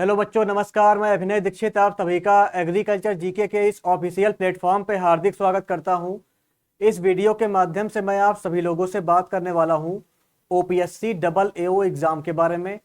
Hello बच्चों, नमस्कार। मैं अभिनय दीक्षित आप सभी का एग्रीकल्चर जीके के इस ऑफिशियल प्लेटफॉर्म पे हार्दिक स्वागत करता हूं। इस वीडियो के माध्यम से मैं आप सभी लोगों से बात करने वाला हूं ओपीएससी डबल एओ एग्ज़ाम के बारे में।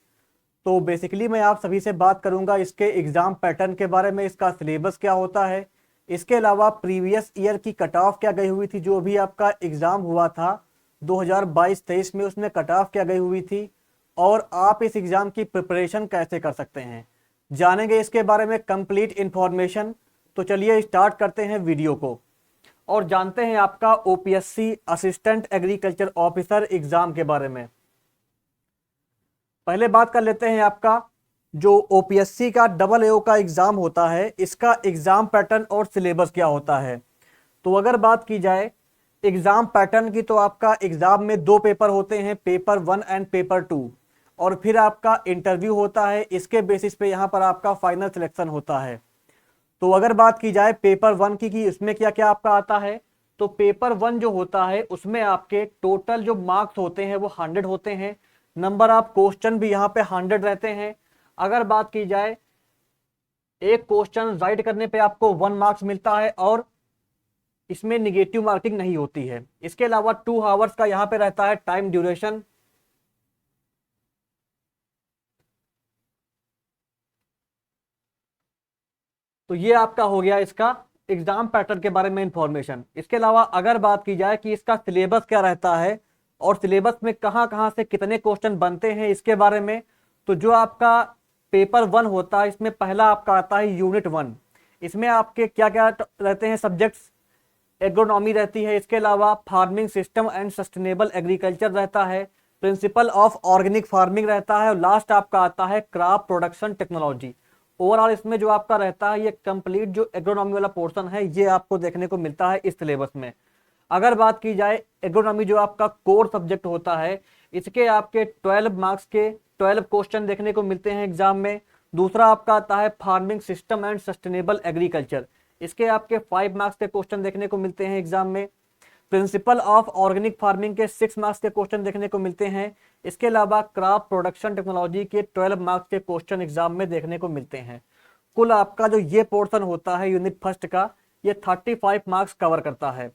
तो बेसिकली मैं आप सभी से बात करूंगा इसके एग्ज़ाम पैटर्न के बारे में, इसका सिलेबस क्या होता है, इसके अलावा प्रीवियस ईयर की कट ऑफ क्या गई हुई थी। जो भी आपका एग्ज़ाम हुआ था 2022-23 में, उसमें कट ऑफ क्या गई हुई थी और आप इस एग्ज़ाम की प्रिपरेशन कैसे कर सकते हैं, जानेंगे इसके बारे में कंप्लीट इन्फॉर्मेशन। तो चलिए स्टार्ट करते हैं वीडियो को और जानते हैं आपका OPSC assistant agriculture officer exam के बारे में। पहले बात कर लेते हैं आपका जो ओपीएससी का डबल एओ का एग्ज़ाम होता है, इसका एग्ज़ाम पैटर्न और सिलेबस क्या होता है। तो अगर बात की जाए एग्ज़ाम पैटर्न की, तो आपका एग्ज़ाम में दो पेपर होते हैं, पेपर 1 एंड पेपर 2, और फिर आपका इंटरव्यू होता है। इसके बेसिस पे यहाँ पर आपका फाइनल सिलेक्शन होता है। तो अगर बात की जाए पेपर 1 की कि इसमें क्या क्या आपका आता है, तो पेपर 1 जो होता है उसमें आपके टोटल जो मार्क्स होते हैं वो 100 होते हैं। नंबर ऑफ क्वेश्चन भी यहाँ पे 100 रहते हैं। अगर बात की जाए एक क्वेश्चन राइट करने पे आपको 1 मार्क्स मिलता है और इसमें निगेटिव मार्किंग नहीं होती है। इसके अलावा 2 आवर्स का यहाँ पे रहता है टाइम ड्यूरेशन। तो ये आपका हो गया इसका एग्जाम पैटर्न के बारे में इंफॉर्मेशन। इसके अलावा अगर बात की जाए कि इसका सिलेबस क्या रहता है और सिलेबस में कहां कहां से कितने क्वेश्चन बनते हैं इसके बारे में, तो जो आपका पेपर 1 होता है इसमें पहला आपका आता है यूनिट 1। इसमें आपके क्या क्या रहते हैं सब्जेक्ट्स, एग्रोनॉमी रहती है, इसके अलावा farming system and sustainable agriculture रहता है, प्रिंसिपल ऑफ ऑर्गेनिक फार्मिंग रहता है, और लास्ट आपका आता है क्रॉप प्रोडक्शन टेक्नोलॉजी। ओवरऑल इसमें जो आपका रहता है ये कंप्लीट जो एग्रोनॉमी वाला पोर्शन है ये आपको देखने को मिलता है इस सिलेबस में। अगर बात की जाए एग्रोनॉमी जो आपका कोर सब्जेक्ट होता है, इसके आपके 12 मार्क्स के 12 क्वेश्चन देखने को मिलते हैं एग्जाम में। दूसरा आपका आता है farming system and sustainable agriculture, इसके आपके 5 मार्क्स के क्वेश्चन देखने को मिलते हैं एग्जाम में। प्रिंसिपल ऑफ ऑर्गेनिक फार्मिंग के 6 मार्क्स के क्वेश्चन देखने को मिलते हैं। इसके अलावा क्रॉप प्रोडक्शन टेक्नोलॉजी के 12 मार्क्स के क्वेश्चन एग्जाम में देखने को मिलते हैं। कुल आपका जो ये पोर्शन होता है यूनिट फर्स्ट का, ये 35 मार्क्स कवर करता है।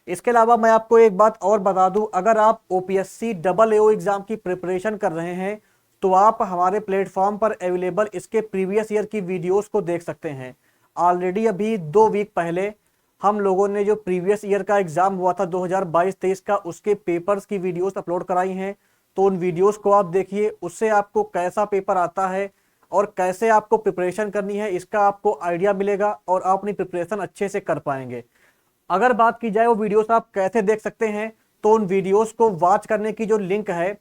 इसके अलावा मैं आपको एक बात और बता दूं, अगर आप ओपीएससी डबल एओ एग्जाम की प्रिपरेशन कर रहे हैं तो आप हमारे प्लेटफॉर्म पर अवेलेबल इसके प्रीवियस ईयर की वीडियोस को देख सकते हैं। ऑलरेडी अभी 2 वीक पहले हम लोगों ने जो प्रीवियस ईयर का एग्जाम हुआ था 2022-23 का, उसके पेपर्स की वीडियोस अपलोड कराई हैं। तो उन वीडियोस को आप देखिए, उससे आपको कैसा पेपर आता है और कैसे आपको प्रिपरेशन करनी है इसका आपको आइडिया मिलेगा और आप अपनी प्रिपरेशन अच्छे से कर पाएंगे। अगर बात की जाए वो वीडियोस आप कैसे देख सकते हैं, तो उन वीडियोस को वॉच करने की जो लिंक है,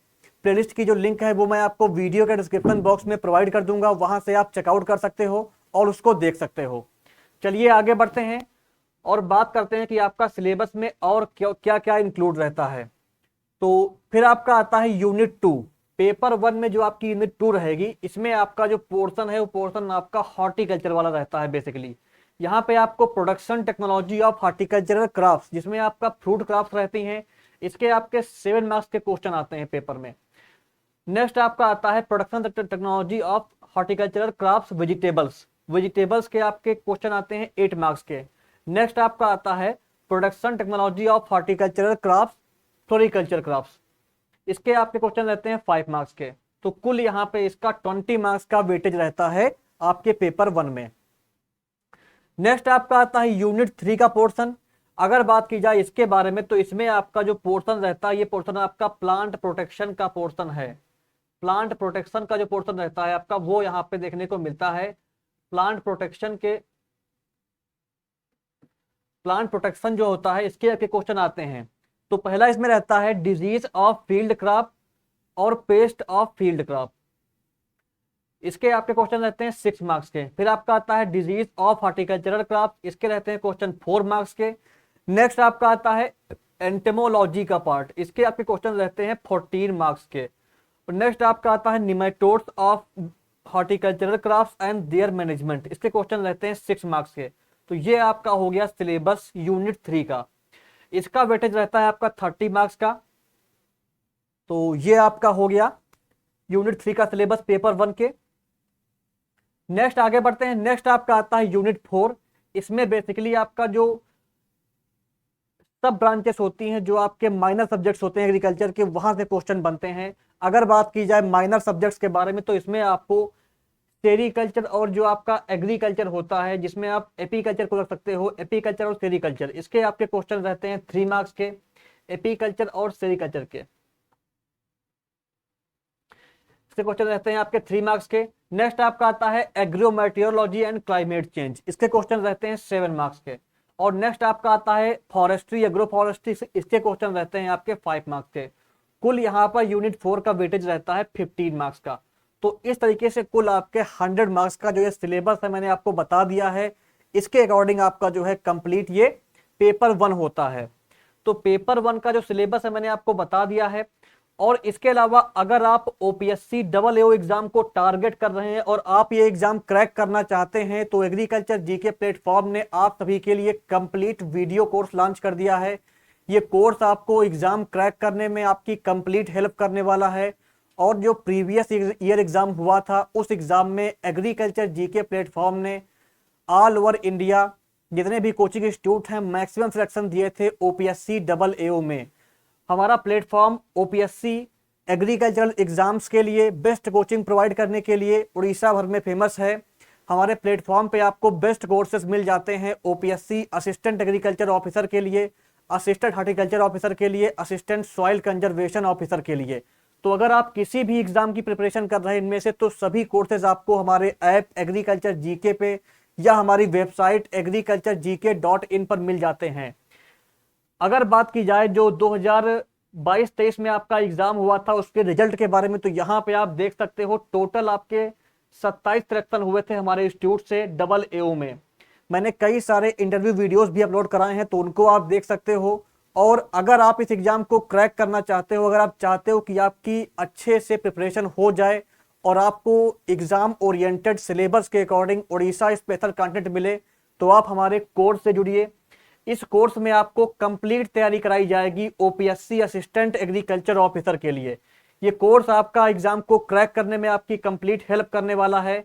प्लेलिस्ट की जो लिंक है, वो मैं आपको वीडियो के डिस्क्रिप्शन बॉक्स में प्रोवाइड कर दूंगा। वहां से आप चेकआउट कर सकते हो और उसको देख सकते हो। चलिए आगे बढ़ते हैं और बात करते हैं कि आपका सिलेबस में और क्या क्या इंक्लूड रहता है। तो फिर आपका आता है यूनिट 2। पेपर 1 में जो आपकी यूनिट 2 रहेगी, इसमें आपका जो पोर्शन है वो पोर्शन आपका हॉर्टिकल्चर वाला रहता है। बेसिकली यहाँ पे आपको production technology of horticultural crops, जिसमें आपका फ्रूट क्रॉप्स रहती हैं, इसके आपके 7 मार्क्स के क्वेश्चन आते हैं पेपर में। नेक्स्ट आपका आता है production technology of horticultural crops vegetables, vegetables के आपके क्वेश्चन आते हैं 8 मार्क्स के। नेक्स्ट आपका आता है production technology of horticultural crops floriculture crops, इसके आपके क्वेश्चन रहते हैं 5 मार्क्स के। तो कुल यहाँ पे इसका 20 मार्क्स का वेटेज रहता है आपके पेपर 1 में। नेक्स्ट आपका आता है यूनिट 3 का पोर्शन। अगर बात की जाए इसके बारे में, तो इसमें आपका जो पोर्शन रहता है ये पोर्शन आपका प्लांट प्रोटेक्शन का पोर्शन है। प्लांट प्रोटेक्शन का जो पोर्शन रहता है आपका वो यहाँ पे देखने को मिलता है। प्लांट प्रोटेक्शन जो होता है इसके आपके क्वेश्चन आते हैं। तो पहला इसमें रहता है डिजीज ऑफ फील्ड क्रॉप और पेस्ट ऑफ फील्ड क्रॉप, इसके आपके क्वेश्चन रहते हैं 6 मार्क्स के। फिर आपका आता है डिजीज ऑफ हॉर्टिकल्चरल क्रॉप, इसके रहते हैं क्वेश्चन 4 मार्क्स के। नेक्स्ट आपका आता है एंटेमोलॉजी का पार्ट, इसके आपके क्वेश्चन रहते हैं 14 मार्क्स के। नेक्स्ट आपका आता है nematodes of horticultural crops and there management, इसके क्वेश्चन रहते हैं 6 मार्क्स के। तो ये आपका हो गया सिलेबस यूनिट 3 का। इसका वेटेज रहता है आपका 30 मार्क्स का। तो ये आपका हो गया यूनिट 3 का सिलेबस पेपर 1 के। नेक्स्ट आगे बढ़ते हैं। नेक्स्ट आपका आता है यूनिट 4। इसमें बेसिकली आपका जो सब ब्रांचेस होती हैं, जो आपके माइनर सब्जेक्ट्स होते हैं एग्रीकल्चर के, वहां से क्वेश्चन बनते हैं। अगर बात की जाए माइनर सब्जेक्ट्स के बारे में, तो इसमें आपको सेरीकल्चर और जो आपका एग्रीकल्चर होता है, जिसमें आप एपीकल्चर को रख सकते हो, एपीकल्चर और सेरीकल्चर, इसके आपके क्वेश्चन रहते हैं 3 मार्क्स के, एपीकल्चर और सेरीकल्चर के इसके क्वेश्चन रहते हैं आपके 3 मार्क्स के। नेक्स्ट आपका आता है एग्रोमेटियोलॉजी एंड क्लाइमेट चेंज, इसके क्वेश्चन रहते हैं 7 मार्क्स के। और नेक्स्ट आपका आता है फॉरेस्ट्री एग्रो फॉरेस्ट्री, इसके क्वेश्चन रहते हैं आपके 5 मार्क्स के। कुल यहाँ पर यूनिट 4 का वेटेज रहता है 15 मार्क्स का। तो इस तरीके से कुल आपके 100 मार्क्स का जो ये सिलेबस है मैंने आपको बता दिया है। इसके अकॉर्डिंग आपका जो है कंप्लीट ये पेपर 1 होता है। तो पेपर 1 का जो सिलेबस है मैंने आपको बता दिया है। और इसके अलावा अगर आप ओपीएससी डबल एओ एग्जाम को टारगेट कर रहे हैं और आप ये एग्जाम क्रैक करना चाहते हैं, तो एग्रीकल्चर जीके प्लेटफॉर्म ने आप सभी के लिए कंप्लीट वीडियो कोर्स लॉन्च कर दिया है। ये कोर्स आपको एग्जाम क्रैक करने में आपकी कंप्लीट हेल्प करने वाला है। और जो प्रीवियस ईयर एग्जाम हुआ था, उस एग्जाम में एग्रीकल्चर जीके प्लेटफॉर्म ने ऑल ओवर इंडिया जितने भी कोचिंग इंस्टीट्यूट हैं मैक्सिमम सिलेक्शन दिए थे ओपीएससी डबल एओ में। हमारा प्लेटफॉर्म ओपीएससी एग्रीकल्चरल एग्जाम्स के लिए बेस्ट कोचिंग प्रोवाइड करने के लिए उड़ीसा भर में फेमस है। हमारे प्लेटफॉर्म पे आपको बेस्ट कोर्सेज मिल जाते हैं ओपीएससी असिस्टेंट एग्रीकल्चर ऑफिसर के लिए, असिस्टेंट हार्टिकल्चर ऑफिसर के लिए, असिस्टेंट सॉइल कंजर्वेशन ऑफिसर के लिए। तो अगर आप किसी भी एग्जाम की प्रिपरेशन कर रहे हैं इनमें से, तो सभी कोर्सेज आपको हमारे ऐप एग्रीकल्चर जीके पे या हमारी वेबसाइट agriculturegk.in पर मिल जाते हैं। अगर बात की जाए जो 2022-23 में आपका एग्जाम हुआ था उसके रिजल्ट के बारे में, तो यहाँ पे आप देख सकते हो टोटल आपके 27 सिलेक्शन हुए थे हमारे इंस्टीट्यूट से डबल एओ में। मैंने कई सारे इंटरव्यू वीडियोस भी अपलोड कराए हैं, तो उनको आप देख सकते हो। और अगर आप इस एग्जाम को क्रैक करना चाहते हो, अगर आप चाहते हो कि आपकी अच्छे से प्रिपरेशन हो जाए और आपको एग्जाम ओरिएंटेड सिलेबस के अकॉर्डिंग उड़ीसा स्पेशल कंटेंट मिले, तो आप हमारे कोर्स से जुड़िए। इस कोर्स में आपको कंप्लीट तैयारी कराई जाएगी ओपीएससी असिस्टेंट एग्रीकल्चर ऑफिसर के लिए। ये कोर्स आपका एग्जाम को क्रैक करने में आपकी कंप्लीट हेल्प करने वाला है।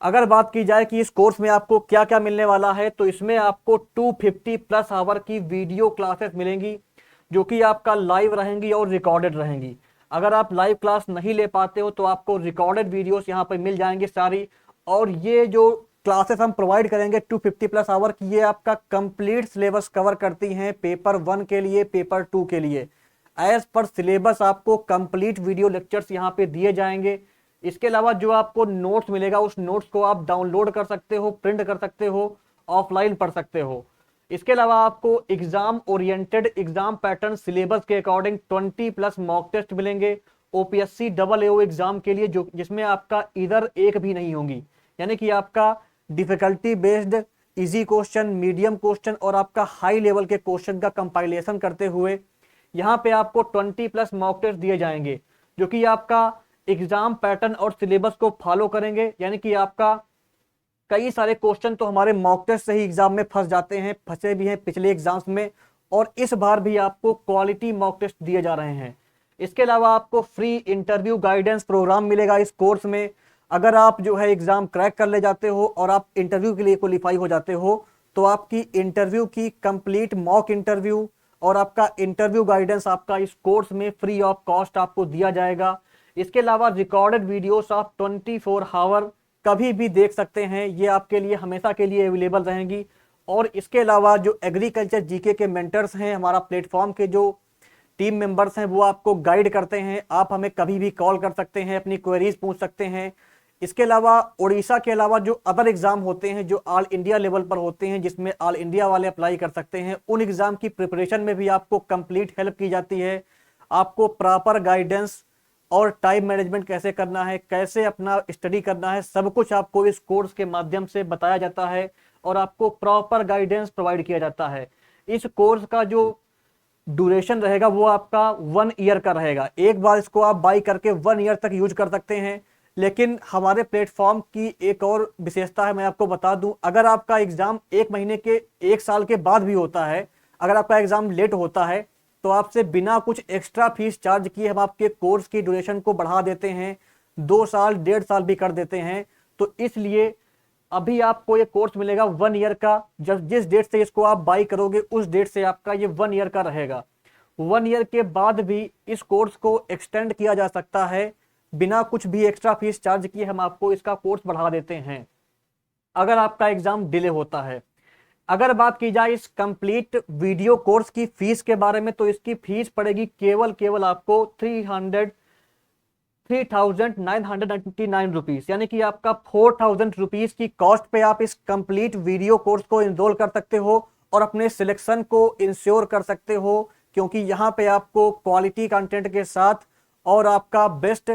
अगर बात की जाए कि इस कोर्स में आपको क्या क्या मिलने वाला है, तो इसमें आपको 250 प्लस आवर की वीडियो क्लासेस मिलेंगी, जो कि आपका लाइव रहेंगी और रिकॉर्डेड रहेंगी। अगर आप लाइव क्लास नहीं ले पाते हो तो आपको रिकॉर्डेड वीडियोस यहाँ पर मिल जाएंगी सारी। और ये जो क्लासेस हम प्रोवाइड करेंगे 250 प्लस आवर की, ये आपका कंप्लीट सिलेबस कवर करती हैं पेपर 1 के लिए, पेपर 2 के लिए। एज पर सिलेबस आपको कंप्लीट वीडियो लेक्चर्स यहाँ पे दिए जाएंगे। इसके अलावा जो आपको नोट्स मिलेगा, उस नोट्स को आप डाउनलोड कर सकते हो, प्रिंट कर सकते हो, ऑफलाइन पढ़ सकते हो। इसके अलावा आपको exam oriented exam pattern syllabus के अकॉर्डिंग 20 प्लस मॉक टेस्ट मिलेंगे ओपीएससी डबल एओ एग्जाम के लिए, जो जिसमें आपका इधर एक भी नहीं होंगी। यानी कि आपका difficulty based easy question, medium question और आपका हाई लेवल के क्वेश्चन का कंपाइलेशन करते हुए यहाँ पे आपको 20 प्लस मॉक टेस्ट दिए जाएंगे, जो कि आपका एग्जाम पैटर्न और सिलेबस को फॉलो करेंगे। यानी कि आपका कई सारे क्वेश्चन तो हमारे मॉक टेस्ट से ही एग्जाम में फंस जाते हैं, फंसे भी हैं पिछले एग्जाम्स में, और इस बार भी आपको क्वालिटी मॉक टेस्ट दिए जा रहे हैं। इसके अलावा आपको फ्री इंटरव्यू गाइडेंस प्रोग्राम मिलेगा इस कोर्स में। अगर आप जो है एग्जाम क्रैक कर ले जाते हो और आप इंटरव्यू के लिए क्वालिफाई हो जाते हो, तो आपकी इंटरव्यू की कंप्लीट मॉक इंटरव्यू और आपका इंटरव्यू गाइडेंस आपका इस कोर्स में फ्री ऑफ कॉस्ट आपको दिया जाएगा। इसके अलावा रिकॉर्डेड वीडियोस आप 24 आवर कभी भी देख सकते हैं, ये आपके लिए हमेशा के लिए अवेलेबल रहेंगी। और इसके अलावा जो एग्रीकल्चर जीके के मेंटर्स हैं, हमारा प्लेटफॉर्म के जो टीम मेंबर्स हैं, वो आपको गाइड करते हैं। आप हमें कभी भी कॉल कर सकते हैं, अपनी क्वेरीज पूछ सकते हैं। इसके अलावा उड़ीसा के अलावा जो अदर एग्जाम होते हैं जो ऑल इंडिया लेवल पर होते हैं, जिसमें ऑल इंडिया वाले अप्लाई कर सकते हैं, उन एग्जाम की प्रिपरेशन में भी आपको कंप्लीट हेल्प की जाती है। आपको प्रॉपर गाइडेंस और टाइम मैनेजमेंट कैसे करना है, कैसे अपना स्टडी करना है, सब कुछ आपको इस कोर्स के माध्यम से बताया जाता है और आपको प्रॉपर गाइडेंस प्रोवाइड किया जाता है। इस कोर्स का जो ड्यूरेशन रहेगा वो आपका 1 ईयर का रहेगा। एक बार इसको आप बाई करके 1 ईयर तक यूज कर सकते हैं। लेकिन हमारे प्लेटफॉर्म की एक और विशेषता है, मैं आपको बता दूं, अगर आपका एग्जाम 1 महीने के 1 साल के बाद भी होता है, अगर आपका एग्जाम लेट होता है, तो आपसे बिना कुछ एक्स्ट्रा फीस चार्ज किए हम आपके कोर्स की ड्यूरेशन को बढ़ा देते हैं, 2 साल 1.5 साल भी कर देते हैं। तो इसलिए अभी आपको ये कोर्स मिलेगा 1 ईयर का। जब जिस डेट से इसको आप बाई करोगे उस डेट से आपका ये 1 ईयर का रहेगा। 1 ईयर के बाद भी इस कोर्स को एक्सटेंड किया जा सकता है बिना कुछ भी एक्स्ट्रा फीस चार्ज किए। हम आपको इसका कोर्स बढ़ा देते हैं अगर आपका एग्जाम डिले होता है। अगर बात की जाए इस कंप्लीट वीडियो कोर्स की फीस के बारे में, तो इसकी फीस पड़ेगी केवल आपको 3,999 रुपीज, यानी कि आपका 4,000 रुपीज की कॉस्ट पे आप इस कंप्लीट वीडियो कोर्स को इनरोल कर सकते हो और अपने सिलेक्शन को इंश्योर कर सकते हो, क्योंकि यहाँ पे आपको क्वालिटी कंटेंट के साथ और आपका बेस्ट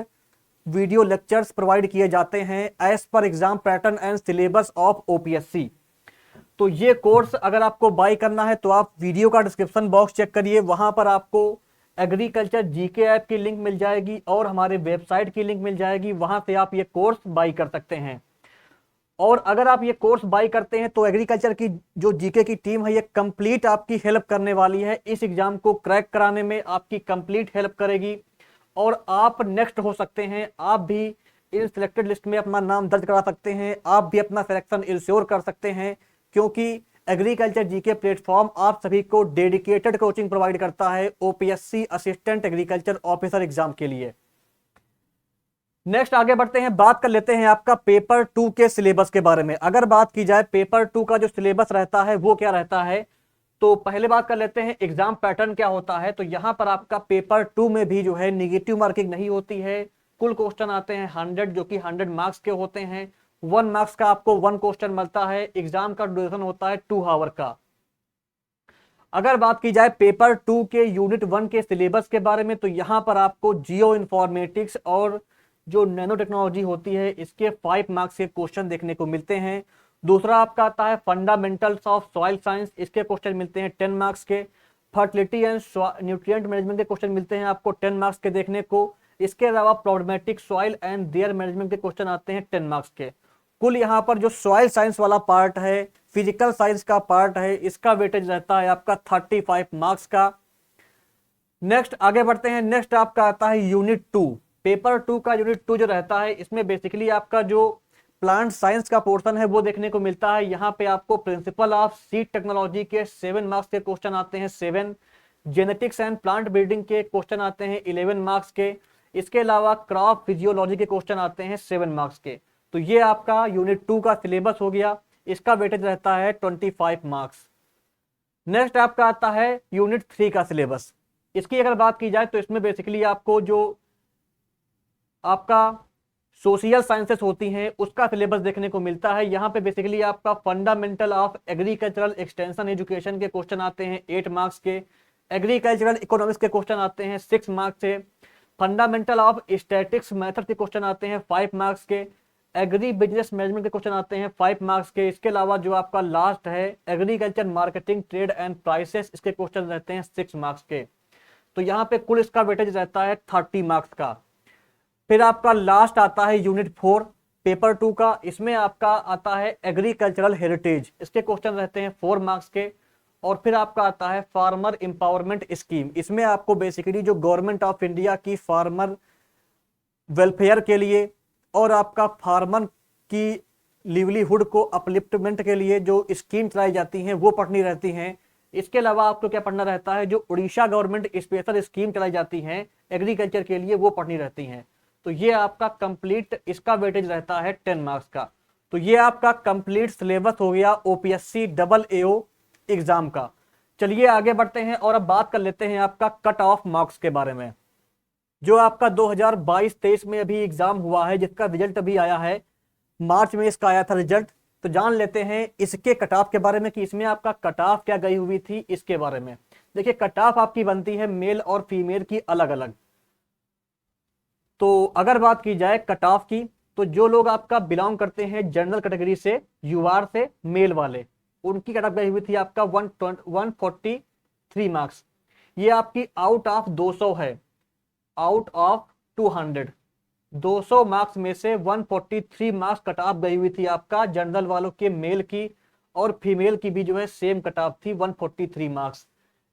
वीडियो लेक्चर्स प्रोवाइड किए जाते हैं as per exam pattern and syllabus of OPSC. तो ये कोर्स अगर आपको बाय करना है तो आप वीडियो का डिस्क्रिप्शन बॉक्स चेक करिए, वहां पर आपको एग्रीकल्चर जीके ऐप की लिंक मिल जाएगी और हमारे वेबसाइट की लिंक मिल जाएगी, वहां से आप ये कोर्स बाय कर सकते हैं। और अगर आप ये कोर्स बाय करते हैं तो एग्रीकल्चर की जो जीके की टीम है ये कंप्लीट आपकी हेल्प करने वाली है, इस एग्जाम को क्रैक कराने में आपकी कंप्लीट हेल्प करेगी और आप नेक्स्ट हो सकते हैं। आप भी इन सिलेक्टेड लिस्ट में अपना नाम दर्ज करा सकते हैं, आप भी अपना सिलेक्शन इंश्योर कर सकते हैं, क्योंकि एग्रीकल्चर जीके प्लेटफॉर्म आप सभी को डेडिकेटेड कोचिंग प्रोवाइड करता है OPSC assistant agriculture officer exam के लिए। नेक्स्ट आगे बढ़ते हैं, बात कर लेते हैं आपका पेपर 2 के सिलेबस के बारे में। अगर बात की जाए पेपर 2 का जो सिलेबस रहता है वो क्या रहता है, तो पहले बात कर लेते हैं एग्जाम पैटर्न क्या होता है। तो यहां पर आपका पेपर 2 में भी जो है निगेटिव मार्किंग नहीं होती है। कुल क्वेश्चन आते हैं 100 जो कि 100 मार्क्स के होते हैं। 1 मार्क्स का आपको 1 क्वेश्चन मिलता है। एग्जाम का ड्यूरेशन होता है 2 आवर का। अगर बात की जाए पेपर 2 के यूनिट 1 के सिलेबस के बारे में, तो यहां पर आपको जियो इन्फॉर्मेटिक्स और जो नैनो टेक्नोलॉजी होती है इसके 5 मार्क्स के क्वेश्चन देखने को मिलते हैं। दूसरा आपका आता है फंडामेंटल्स ऑफ सॉइल साइंस, इसके क्वेश्चन मिलते हैं 10 मार्क्स के। फर्टिलिटी एंड न्यूट्रिएंट मैनेजमेंट के क्वेश्चन मिलते हैं आपको 10 मार्क्स के देखने को। इसके अलावा problematic soil and there management के क्वेश्चन आते हैं 10 मार्क्स के। कुल यहाँ पर जो सॉइल साइंस वाला पार्ट है, फिजिकल साइंस का पार्ट है, इसका वेटेज रहता है आपका 35 मार्क्स का। नेक्स्ट आगे बढ़ते हैं, नेक्स्ट आपका आता है यूनिट 2। पेपर 2 का यूनिट 2 जो रहता है इसमें बेसिकली आपका जो प्लांट साइंस का पोर्शन है वो देखने को मिलता है। यहाँ पे आपको प्रिंसिपल ऑफ सीड टेक्नोलॉजी के 7 मार्क्स के क्वेश्चन आते हैं 7। जेनेटिक्स एंड प्लांट ब्रीडिंग के क्वेश्चन आते हैं 11 मार्क्स के। इसके अलावा क्रॉप फिजियोलॉजी के क्वेश्चन आते हैं 7 मार्क्स के। तो ये आपका यूनिट 2 का सिलेबस हो गया, इसका वेटेज रहता है 25 मार्क्स। नेक्स्ट आपका आता है यूनिट 3 का सिलेबस। इसकी अगर बात की जाए तो इसमें बेसिकली आपको जो आपका सोशल साइंसेस होती हैं उसका सिलेबस देखने को मिलता है। यहाँ पे बेसिकली आपका fundamental of agricultural extension education के क्वेश्चन आते हैं 8 मार्क्स के। एग्रीकल्चरल इकोनॉमिक्स के क्वेश्चन आते हैं 6 मार्क्स से। फंडामेंटल ऑफ स्टैटिक्स मेथड के क्वेश्चन आते हैं 5 मार्क्स के। एग्री बिजनेस मैनेजमेंट के क्वेश्चन आते हैं 5 मार्क्स के। इसके अलावा जो आपका लास्ट है agriculture marketing trade and prices, इसके क्वेश्चन रहते हैं 6 मार्क्स के। तो यहाँ पे कुल इसका वेटेज रहता है 30 मार्क्स का। फिर आपका लास्ट आता है यूनिट 4 पेपर 2 का। इसमें आपका आता है एग्रीकल्चरल हेरिटेज, इसके क्वेश्चन रहते हैं 4 मार्क्स के। और फिर आपका आता है फार्मर एम्पावरमेंट स्कीम। इसमें आपको बेसिकली जो गवर्नमेंट ऑफ इंडिया की फार्मर वेलफेयर के लिए और आपका फार्मर की लिवलीहुड को अपलिफ्टमेंट के लिए जो स्कीम चलाई जाती हैं वो पढ़नी रहती हैं। इसके अलावा आपको क्या पढ़ना रहता है, जो उड़ीसा गवर्नमेंट स्पेशल स्कीम चलाई जाती हैं एग्रीकल्चर के लिए वो पढ़नी रहती हैं। तो ये आपका कंप्लीट इसका वेटेज रहता है 10 मार्क्स का। तो ये आपका कंप्लीट सिलेबस हो गया ओपीएससी डबल एओ एग्जाम का। चलिए आगे बढ़ते हैं और अब बात कर लेते हैं आपका कट ऑफ मार्क्स के बारे में। जो आपका 2022-23 में अभी एग्जाम हुआ है जिसका रिजल्ट अभी आया है, मार्च में इसका आया था रिजल्ट। तो जान लेते हैं इसके कट ऑफ के बारे में कि इसमें आपका कट ऑफ क्या गई हुई थी इसके बारे में। देखिए कट ऑफ आपकी बनती है मेल और फीमेल की अलग अलग। तो अगर बात की जाए कट ऑफ की, तो जो लोग आपका बिलोंग करते हैं जनरल कैटेगरी से, यूआर से, मेल वाले, उनकी कट ऑफ गई हुई थी आपका 143 मार्क्स। ये आपकी आउट ऑफ 200 है, आउट ऑफ 200। 200 मार्क्स में से 143 मार्क्स कट ऑफ गई हुई थी आपका जनरल वालों के मेल की, और फीमेल की भी जो है सेम कट ऑफ थी 143 मार्क्स।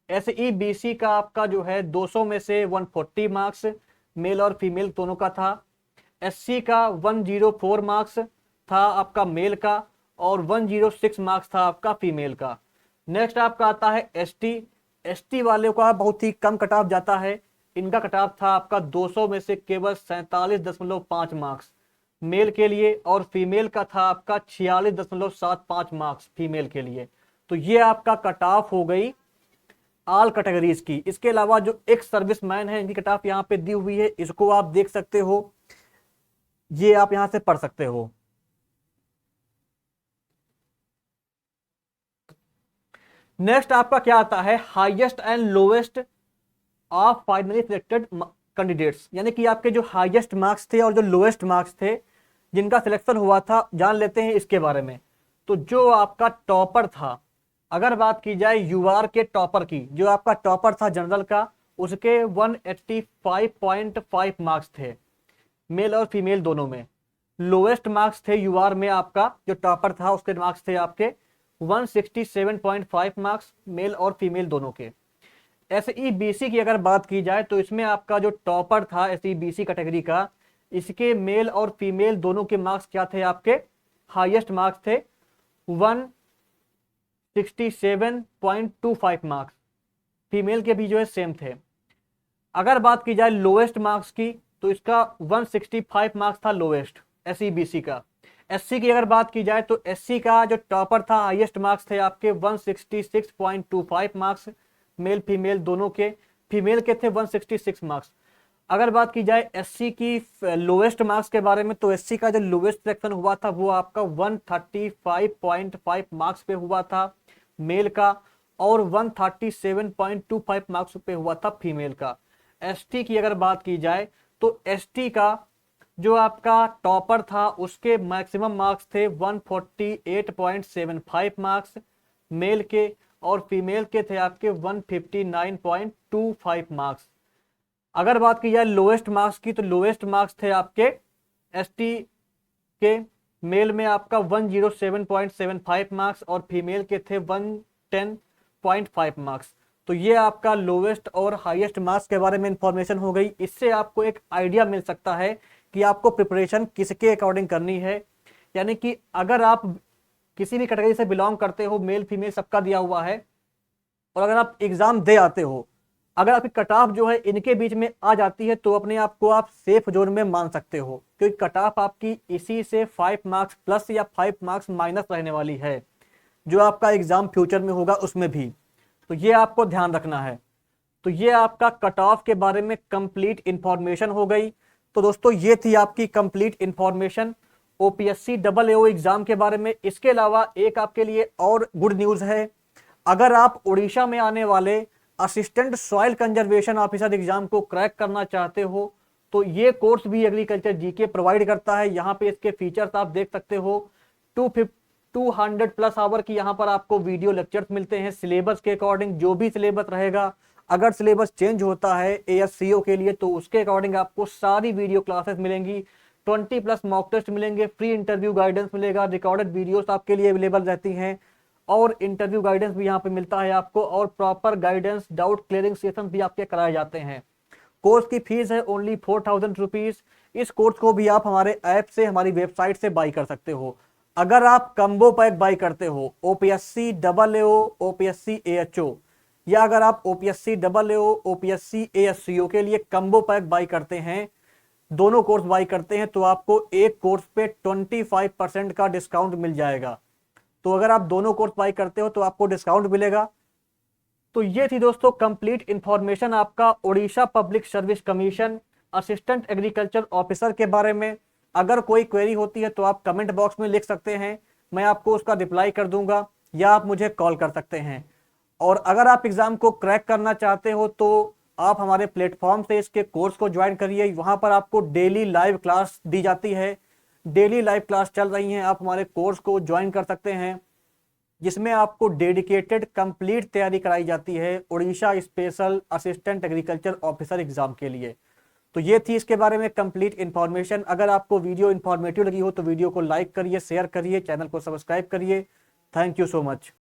SEBC का आपका जो है 200 में से 140 मार्क्स मेल और फीमेल दोनों का था। SC का 104 मार्क्स था आपका मेल का और 106 मार्क्स था आपका फीमेल का। नेक्स्ट आपका आता है एसटी। एसटी वाले का बहुत ही कम कट ऑफ जाता है, इनका कट ऑफ था आपका 200 में से केवल 47.5 मार्क्स मेल के लिए, और फीमेल का था आपका 46.75 मार्क्स फीमेल के लिए। तो ये आपका कट ऑफ हो गई ऑल कैटेगरीज की। इसके अलावा जो एक्स सर्विसमैन है इनकी कट ऑफ यहाँ पे दी हुई है, इसको आप देख सकते हो, ये आप यहां से पढ़ सकते हो। नेक्स्ट आपका क्या आता है, highest and lowest of finally selected candidates, यानी कि आपके जो हाईएस्ट मार्क्स थे और जो लोएस्ट मार्क्स थे जिनका सिलेक्शन हुआ था, जान लेते हैं इसके बारे में। तो जो आपका टॉपर था, अगर बात की जाए यूआर के टॉपर की, जो आपका टॉपर था जनरल का, उसके 185.5 मार्क्स थे मेल और फीमेल दोनों में। लोएस्ट मार्क्स थे यूआर में, आपका जो टॉपर था उसके मार्क्स थे आपके 167.5 मार्क्स मेल और फीमेल दोनों के। एसईबीसी की अगर बात की जाए तो इसमें आपका जो टॉपर था एसईबीसी कैटेगरी का, इसके मेल और फीमेल दोनों के मार्क्स क्या थे आपके, हाईएस्ट मार्क्स थे 167.25 मार्क्स, फीमेल के भी जो है सेम थे। अगर बात की जाए लोएस्ट मार्क्स की तो इसका 165 मार्क्स था लोएस्ट एसईबीसी का। एससी की अगर बात की जाए तो एससी का जो टॉपर था, हाईएस्ट मार्क्स थे आपके 166.25 मार्क्स मेल फीमेल दोनों के, फीमेल के थे 166 मार्क्स। अगर बात की जाए एससी की लोएस्ट मार्क्स के बारे में तो एससी का जो लोएस्ट सिलेक्शन हुआ था वो आपका 135.5 मार्क्स पे हुआ था मेल का, और 137.25 मार्क्स पे हुआ था फीमेल का। एसटी की अगर बात की जाए तो एसटी का जो आपका टॉपर था उसके मैक्सिमम मार्क्स थे 148.75 मार्क्स मेल के, और फीमेल के थे आपके 159.25 मार्क्स। अगर बात की जाए लोएस्ट मार्क्स की तो लोएस्ट मार्क्स थे आपके एसटी के, मेल में आपका 107.75 मार्क्स और फीमेल के थे 110.5 मार्क्स। तो ये आपका लोएस्ट और हाईएस्ट मार्क्स के बारे में इंफॉर्मेशन हो गई। इससे आपको एक आइडिया मिल सकता है कि आपको प्रिपरेशन किसके अकॉर्डिंग करनी है। यानी कि अगर आप किसी भी कैटेगरी से बिलोंग करते हो, मेल फीमेल सबका दिया हुआ है, और अगर आप एग्जाम दे आते हो, अगर आपकी कट ऑफ जो है इनके बीच में आ जाती है तो अपने आप को आप सेफ जोन में मान सकते हो, क्योंकि कट ऑफ आपकी इसी से 5 मार्क्स प्लस या 5 मार्क्स माइनस रहने वाली है, जो आपका एग्जाम फ्यूचर में होगा उसमें भी। तो ये आपको ध्यान रखना है। तो ये आपका कट ऑफ के बारे में कंप्लीट इंफॉर्मेशन हो गई। तो दोस्तों ये थी आपकी कंप्लीट इंफॉर्मेशन ओपीएससी डबल एओ एग्जाम के बारे में। इसके अलावा एक आपके लिए और गुड न्यूज है, अगर आप उड़ीसा में आने वाले assistant soil conservation officer exam को क्रैक करना चाहते हो तो ये कोर्स भी एग्रीकल्चर जीके प्रोवाइड करता है। यहाँ पे इसके फीचर्स आप देख सकते हो, 200 प्लस आवर की यहाँ पर आपको वीडियो लेक्चर्स मिलते हैं सिलेबस के अकॉर्डिंग। जो भी सिलेबस रहेगा, अगर सिलेबस चेंज होता है एएससीओ के लिए तो उसके अकॉर्डिंग आपको सारी वीडियो क्लासेस मिलेंगी, 20 प्लस मॉक टेस्ट मिलेंगे, फ्री इंटरव्यू गाइडेंस मिलेगा, रिकॉर्डेड वीडियोस आपके लिए अवेलेबल रहती हैं, और इंटरव्यू गाइडेंस भी यहाँ पे मिलता है आपको, और proper guidance doubt clearing session भी आपके कराए जाते हैं। कोर्स की फीस है ओनली 4000 रुपीज। इस कोर्स को भी आप हमारे ऐप से, हमारी वेबसाइट से बाई कर सकते हो। अगर आप कम्बो पैक बाई करते हो ओपीएससी डबल एओ ओपीएससी एएचओ, या अगर आप ओपीएससी डबल एओ ओपीएससी एएससीओ के लिए कम्बो पैक बाई करते हैं, दोनों कोर्स बाई करते हैं, तो आपको एक कोर्स पे 25% का डिस्काउंट मिल जाएगा। तो अगर आप दोनों कोर्स बाई करते हो तो आपको डिस्काउंट मिलेगा। तो ये थी दोस्तों कंप्लीट इंफॉर्मेशन आपका Orissa public service commission assistant agriculture officer के बारे में। अगर कोई क्वेरी होती है तो आप कमेंट बॉक्स में लिख सकते हैं, मैं आपको उसका रिप्लाई कर दूंगा, या आप मुझे कॉल कर सकते हैं। और अगर आप एग्जाम को क्रैक करना चाहते हो तो आप हमारे प्लेटफॉर्म से इसके कोर्स को ज्वाइन करिए। वहां पर आपको डेली लाइव क्लास दी जाती है, डेली लाइव क्लास चल रही हैं, आप हमारे कोर्स को ज्वाइन कर सकते हैं, जिसमें आपको डेडिकेटेड कंप्लीट तैयारी कराई जाती है Orissa special assistant agriculture officer exam के लिए। तो ये थी इसके बारे में कंप्लीट इंफॉर्मेशन। अगर आपको वीडियो इंफॉर्मेटिव लगी हो तो वीडियो को लाइक करिए, शेयर करिए, चैनल को सब्सक्राइब करिए। Thank you so much.